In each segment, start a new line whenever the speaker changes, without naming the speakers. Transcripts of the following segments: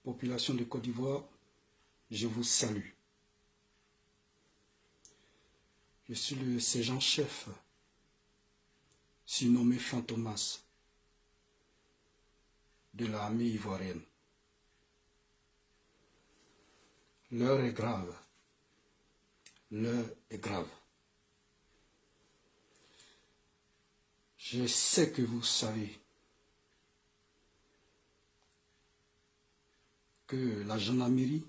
Population de Côte d'Ivoire, je vous salue. Je suis le sergent-chef, surnommé Fantomas, de l'armée ivoirienne. L'heure est grave. L'heure est grave. Je sais que vous savez que la gendarmerie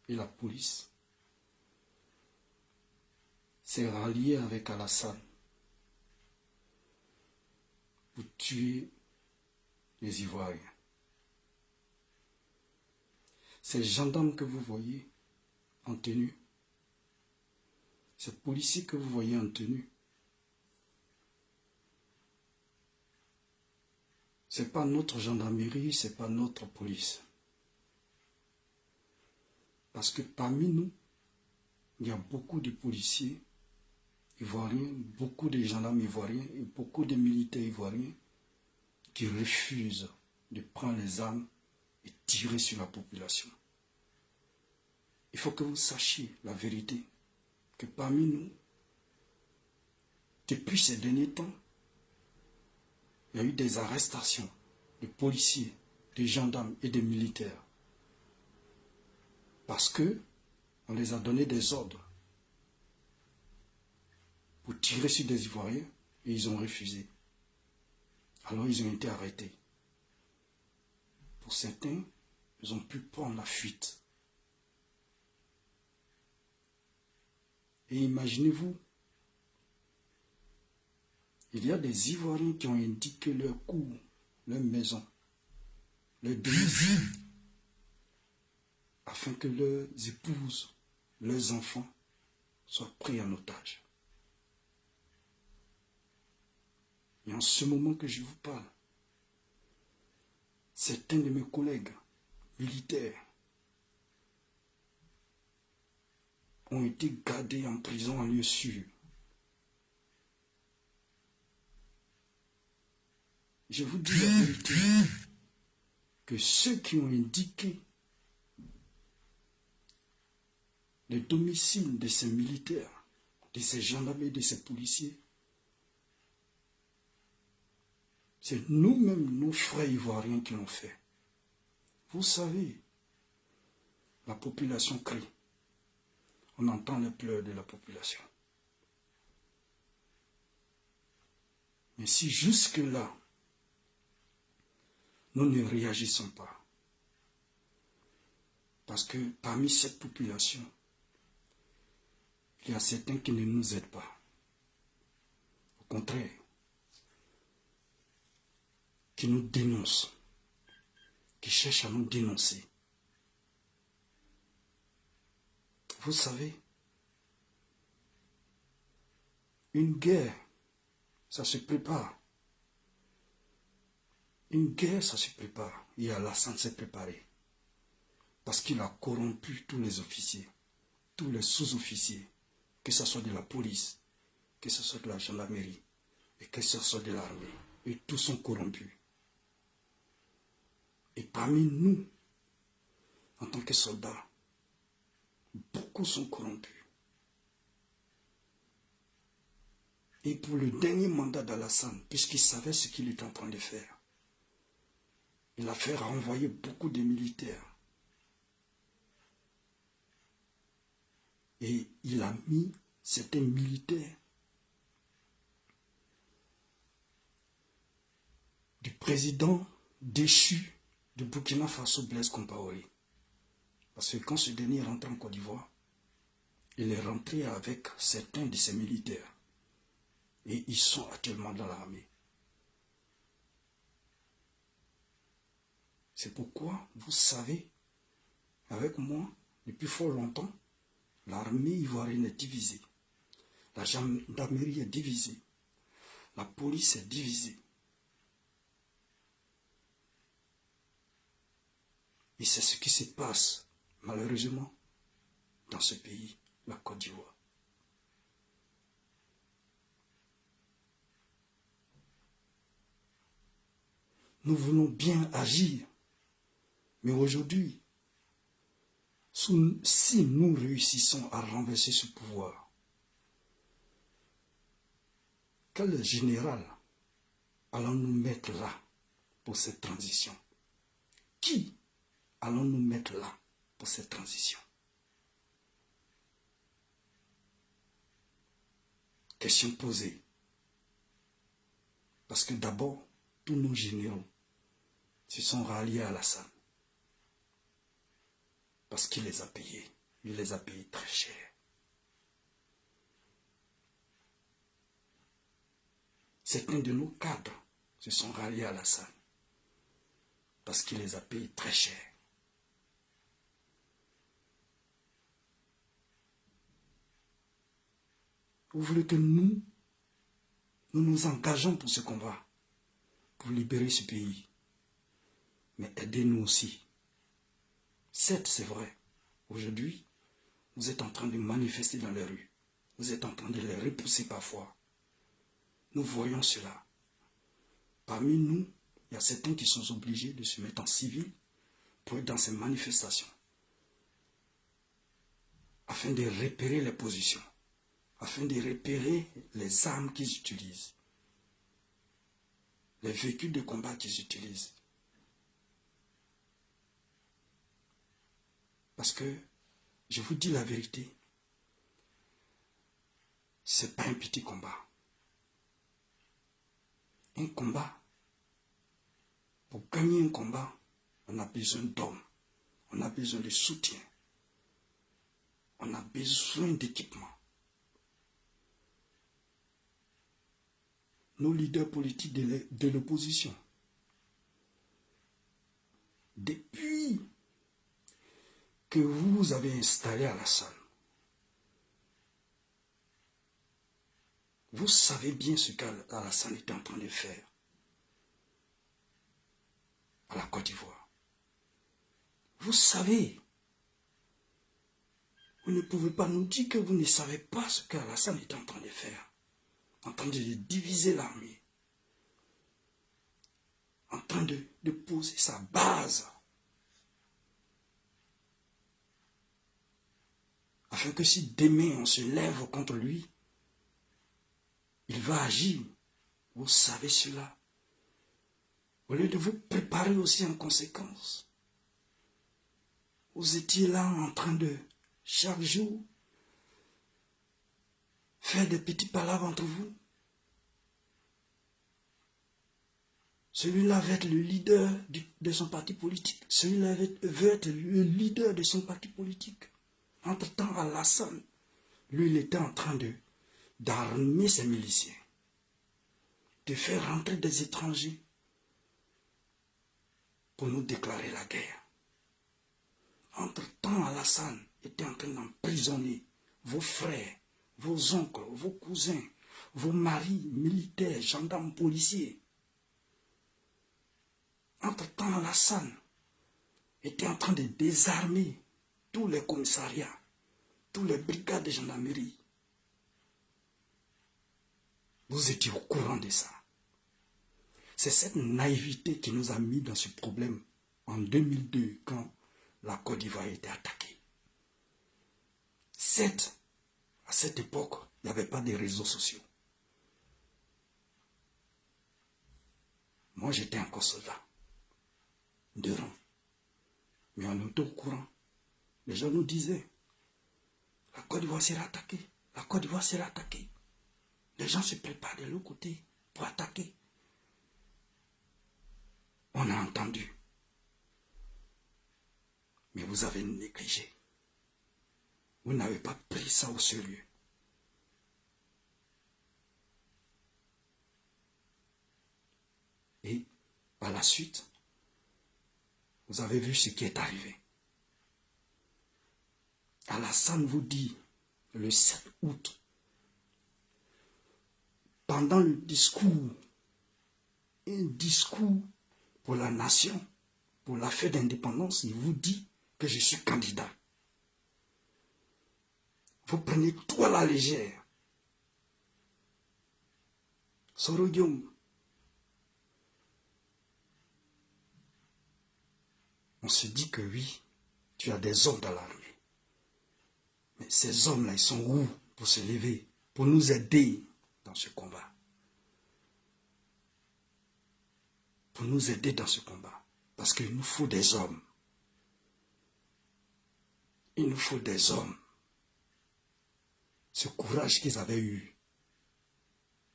et la police s'est ralliée avec Alassane pour tuer les Ivoiriens. Ces gendarmes que vous voyez en tenue, ces policiers que vous voyez en tenue, ce n'est pas notre gendarmerie, ce n'est pas notre police. Parce que parmi nous, il y a beaucoup de policiers ivoiriens, beaucoup de gendarmes ivoiriens et beaucoup de militaires ivoiriens qui refusent de prendre les armes et tirer sur la population. Il faut que vous sachiez la vérité, que parmi nous, depuis ces derniers temps, il y a eu des arrestations de policiers, de gendarmes et de militaires. Parce que on les a donné des ordres pour tirer sur des Ivoiriens et ils ont refusé. Alors ils ont été arrêtés. Pour certains, ils ont pu prendre la fuite. Et imaginez-vous, il y a des Ivoiriens qui ont indiqué leur cour, leur maison, leur domicile, afin que leurs épouses, leurs enfants soient pris en otage. Et en ce moment que je vous parle, certains de mes collègues militaires ont été gardés en prison en lieu sûr. Je vous dis la vérité, que ceux qui ont indiqué le domicile de ces militaires, de ces gendarmes et de ces policiers, c'est nous-mêmes, nos frères ivoiriens qui l'ont fait. Vous savez, la population crie. On entend les pleurs de la population. Mais si jusque-là, nous ne réagissons pas, parce que parmi cette population, il y a certains qui ne nous aident pas. Au contraire, qui nous dénoncent, qui cherchent à nous dénoncer. Vous savez, une guerre, ça se prépare. Une guerre, ça se prépare. Et Alassane s'est préparé. Parce qu'il a corrompu tous les officiers, tous les sous-officiers, que ce soit de la police, que ce soit de la gendarmerie, et que ce soit de l'armée. Et tous sont corrompus. Et parmi nous, en tant que soldats, beaucoup sont corrompus. Et pour le dernier mandat d'Alassane, puisqu'il savait ce qu'il était en train de faire, il a fait renvoyer beaucoup de militaires. Et il a mis certains militaires du président déchu de Burkina Faso, Blaise Compaoré. Parce que quand ce dernier est rentré en Côte d'Ivoire, il est rentré avec certains de ses militaires. Et ils sont actuellement dans l'armée. C'est pourquoi, vous savez, avec moi, depuis fort longtemps, l'armée ivoirienne est divisée. La gendarmerie est divisée. La police est divisée. Et c'est ce qui se passe, malheureusement, dans ce pays, la Côte d'Ivoire. Nous voulons bien agir, Mais aujourd'hui, si nous réussissons à renverser ce pouvoir, quel général allons-nous mettre là pour cette transition? Qui allons-nous mettre là pour cette transition? Question posée. Parce que d'abord, tous nos généraux se sont ralliés à Alassane. Parce qu'il les a payés. Il les a payés très cher. Certains de nos cadres se sont ralliés à Alassane. Parce qu'il les a payés très cher. Vous voulez que nous nous engageons pour ce combat, pour libérer ce pays. Mais aidez-nous aussi. Certes, c'est vrai. Aujourd'hui, vous êtes en train de manifester dans les rues. Vous êtes en train de les repousser parfois. Nous voyons cela. Parmi nous, il y a certains qui sont obligés de se mettre en civil pour être dans ces manifestations, afin de repérer les positions, afin de repérer les armes qu'ils utilisent, les véhicules de combat qu'ils utilisent. Parce que, je vous dis la vérité, ce n'est pas un petit combat. Un combat, pour gagner un combat, on a besoin d'hommes, on a besoin de soutien, on a besoin d'équipement. Nos leaders politiques de l'opposition, depuis que vous avez installé Alassane, vous savez bien ce qu'Alassane est en train de faire à la Côte d'Ivoire. Vous savez. Vous ne pouvez pas nous dire que vous ne savez pas ce qu'Alassane est en train de faire. En train de diviser l'armée. En train de poser sa base. Afin que si demain on se lève contre lui, il va agir. Vous savez cela. Au lieu de vous préparer aussi en conséquence. Vous étiez là en train de, chaque jour, faire des petits palabres entre vous. Celui-là veut être le leader de son parti politique. Celui-là veut être le leader de son parti politique. Entre-temps, Alassane, lui, il était en train d'armer ses miliciens, de faire rentrer des étrangers pour nous déclarer la guerre. Entre-temps, Alassane était en train d'emprisonner vos frères, vos oncles, vos cousins, vos maris, militaires, gendarmes, policiers. Entre-temps, Alassane était en train de désarmer tous les commissariats, toutes les brigades de gendarmerie. Vous étiez au courant de ça. C'est cette naïveté qui nous a mis dans ce problème en 2002 quand la Côte d'Ivoire a été attaquée. Certes, à cette époque, il n'y avait pas de réseaux sociaux. Moi, j'étais encore soldat de rang. Mais on était au courant. Les gens nous disaient, la Côte d'Ivoire sera attaquée. La Côte d'Ivoire sera attaquée. Les gens se préparent de l'autre côté pour attaquer. On a entendu. Mais vous avez négligé. Vous n'avez pas pris ça au sérieux. Et par la suite, vous avez vu ce qui est arrivé. Alassane vous dit, le 7 août, pendant le discours, un discours pour la nation, pour la fête d'indépendance, il vous dit que je suis candidat. Vous prenez tout à la légère. Sorodium. on se dit que oui, tu as des hommes dans l'armée. Mais ces hommes-là, ils sont où pour se lever, pour nous aider dans ce combat? Pour nous aider dans ce combat. Parce qu'il nous faut des hommes. Il nous faut des hommes. Ce courage qu'ils avaient eu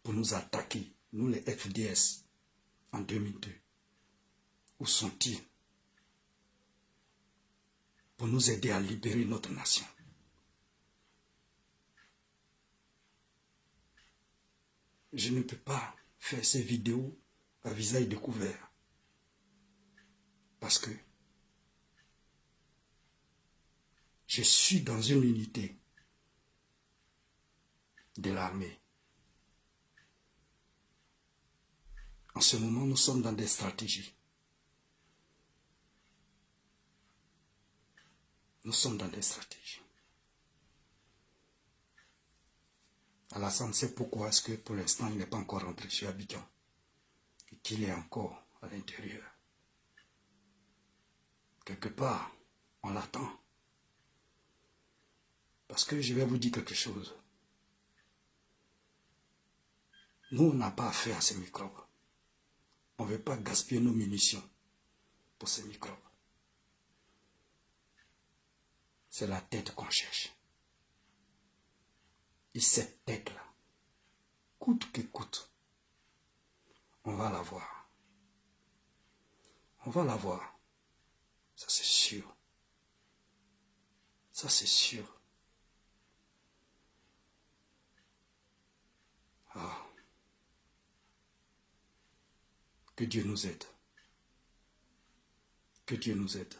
pour nous attaquer, nous les FDS, en 2002. Où sont-ils? Pour nous aider à libérer notre nation. Je ne peux pas faire ces vidéos à visage découvert. Parce que je suis dans une unité de l'armée. En ce moment, nous sommes dans des stratégies. Nous sommes dans des stratégies. Alassane sait pourquoi est-ce que pour l'instant il n'est pas encore rentré sur Abidjan et qu'il est encore à l'intérieur. Quelque part, on l'attend. Parce que je vais vous dire quelque chose. Nous, on n'a pas affaire à ces microbes. On ne veut pas gaspiller nos munitions pour ces microbes. C'est la tête qu'on cherche. Et cette tête-là, coûte que coûte, on va la voir. On va la voir. Ça, c'est sûr. Ça, c'est sûr. Ah. Que Dieu nous aide. Que Dieu nous aide.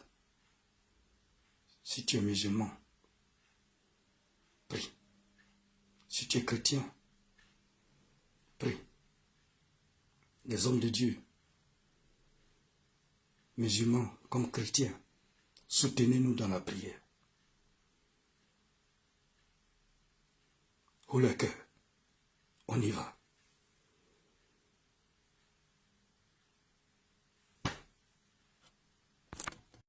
Si tu es musulman, prie. Si tu es chrétien, prie. Les hommes de Dieu, musulmans comme chrétiens, soutenez-nous dans la prière. Haut le cœur, on y va.